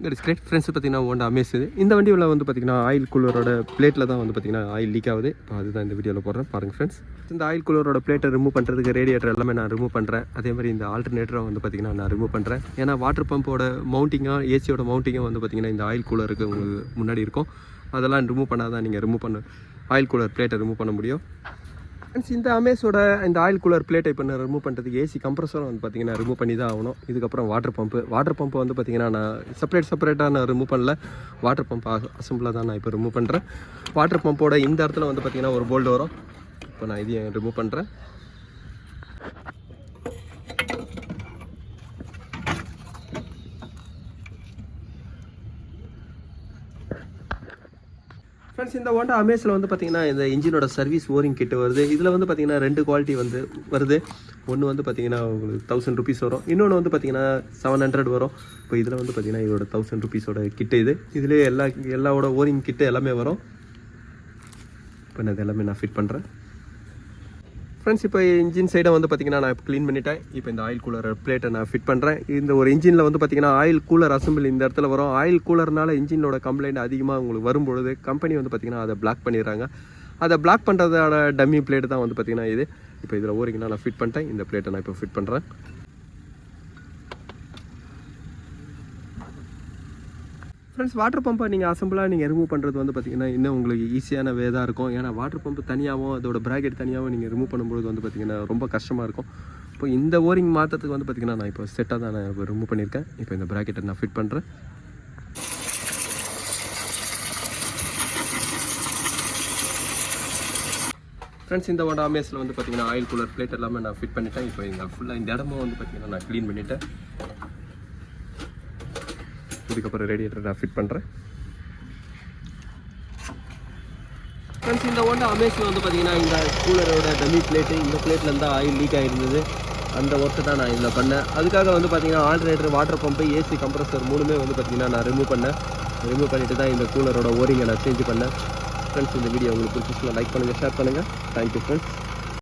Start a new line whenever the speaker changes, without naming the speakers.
Great friends பார்த்தீங்கன்னா Honda Amaze இந்த வண்டியில் வந்து பார்த்தீங்கன்னா ஆயில் கூலரோட பிளேட்டில் தான் வந்து பார்த்தீங்கன்னா ஆயில் லீக் ஆகுது. இப்போ அதுதான் இந்த வீடியோவில் போடுறேன் பாருங்கள் ஃப்ரெண்ட்ஸ். இந்த ஆயில் கூலரோட பிளேட்டை ரிமூவ் பண்ணுறதுக்கு ரேடியேட்டர் எல்லாமே நான் ரிமூவ் பண்ணுறேன். அதே மாதிரி இந்த ஆல்டர்னேட்டரை வந்து பார்த்தீங்கன்னா நான் ரிமூவ் பண்ணுறேன். ஏன்னா வாட்டர் பம்போட மவுண்டிங்காக ஏசியோட மவுண்டிங்காக வந்து பார்த்தீங்கன்னா இந்த ஆயில் கூலருக்கு உங்களுக்கு முன்னாடி இருக்கும். அதெல்லாம் ரிமூவ் பண்ணால் தான் நீங்கள் ரிமூவ் பண்ண ஆயில் கூலர் பிளேட்டை ரிமூவ் பண்ண முடியும். இந்த அமேஸோட இந்த ஆயில் கூலர் பிளேட்டை இப்போ நான் ரிமூவ் பண்ணுறதுக்கு ஏசி கம்ப்ரஸரும் வந்து பார்த்தீங்கன்னா ரிமூவ் பண்ணி தான் ஆகணும். இதுக்கப்புறம் வாட்டர் பம்பை வந்து பார்த்தீங்கன்னா நான் செப்பரேட்டாக நான் ரிமூவ் பண்ணல. வாட்டர் பம்ப் அசம்பிளாக தான் நான் இப்போ ரிமூவ் பண்ணுறேன். வாட்டர் பம்போட இந்த இடத்துல வந்து பார்த்தீங்கன்னா ஒரு போல்டு வரும். இப்போ நான் இதையும் ரிமூவ் பண்ணுறேன். ஃப்ரெண்ட்ஸ், இந்த ஹோண்டா அமேஸில் வந்து பார்த்தீங்கன்னா இந்த இன்ஜினோட சர்வீஸ் ஓரிங் கிட்ட வருது. இதில் வந்து பார்த்தீங்கன்னா 2 குவாலிட்டி வந்து வருது. ஒன்று வந்து பார்த்தீங்கன்னா உங்களுக்கு 1000 ருபீஸ் வரும், இன்னொன்று வந்து பார்த்தீங்கன்னா 700 வரும். இப்போ இதில் வந்து பார்த்தீங்கன்னா இதோட 1000 ருபீஸோட கிட்டு இதிலே எல்லாவோட ஓரிங் கிட்டு எல்லாமே வரும். இப்போ நான் இது எல்லாமே நான் ஃபிட் பண்ணுறேன். ஃப்ரெண்ட்ஸ், இப்போ இன்ஜின் சைடை வந்து பார்த்தீங்கன்னா நான் இப்போ க்ளீன் பண்ணிட்டேன். இப்போ இந்த ஆயில் கூலர் பிளேட்டை நான் ஃபிட் பண்ணுறேன். இந்த ஒரு இன்ஜினில் வந்து பார்த்தீங்கன்னா ஆயில் கூலர் அசம்பிள் இந்த இடத்துல வரும். ஆயில் கூலர்னால இன்ஜினோட கம்ப்ளைண்ட் அதிகமாக உங்களுக்கு வரும்பொழுது கம்பெனி வந்து பார்த்தீங்கன்னா அதை பிளாக் பண்ணிடுறாங்க. அதை பிளாக் பண்ணுறதோட டம்மி பிளேட்டு தான் வந்து பார்த்தீங்கன்னா இது. இப்போ இதில் ஓரிங்கன்னா நான் ஃபிட் பண்ணிட்டேன். இந்த பிளேட்டை நான் இப்போ ஃபிட் பண்ணுறேன். ஃப்ரெண்ட்ஸ், வாட்டர் பம்பை நீங்கள் அசம்பிளாக நீங்கள் ரிமூவ் பண்ணுறது வந்து பார்த்திங்கன்னா இன்னும் உங்களுக்கு ஈஸியான வே தான் இருக்கும். ஏன்னா வாட்டர் பம்பு தனியாகவும் அதோட ப்ராக்கெட் தனியாகவும் நீங்கள் ரிமூவ் பண்ணும்போது வந்து பார்த்திங்கன்னா ரொம்ப கஷ்டமாக இருக்கும். இப்போ இந்த ஓரிங் மாற்றத்துக்கு வந்து பார்த்திங்கன்னா நான் இப்போ செட்டாக தான் நான் இப்போ ரிமூவ் பண்ணியிருக்கேன். இப்போ இந்த ப்ராக்கெட்டை நான் ஃபிட் பண்ணுறேன். ஃப்ரெண்ட்ஸ், இந்த ஹோண்டா அமேஸில் வந்து பார்த்திங்கன்னா ஆயில் கூலர் பிளேட் எல்லாமே நான் ஃபிட் பண்ணிட்டேன். இப்போ இங்கே ஃபுல்லாக இந்த இடமும் வந்து பார்த்திங்கன்னா நான் க்ளீன் பண்ணிவிட்டேன். இதுக்கப்புறம் ரேடியேட்டர் நான் ஃபிட் பண்ணுறேன். ஃப்ரெண்ட்ஸ், இந்த ஹோண்டா அமேஸில் வந்து பார்த்தீங்கன்னா இந்த கூலரோட டம்மி பிளேட்டு இந்த பிளேட்டில் தான் ஆயில் லீக் ஆகிருந்தது. அந்த ஒர்க்கை தான் நான் இதில் பண்ணேன். அதுக்காக வந்து பார்த்தீங்கன்னா alternator, water pump, AC compressor மூணுமே வந்து பார்த்தீங்கன்னா நான் ரிமூவ் பண்ணிவிட்டு தான் இந்த கூலரோட ஓரிங்கை நான் சேஞ்ச் பண்ணேன். ஃப்ரெண்ட்ஸ், இந்த வீடியோ உங்களுக்கு பிடிச்சிச்சுன்னா லைக் பண்ணுங்கள், ஷேர் பண்ணுங்கள். Thank you friends.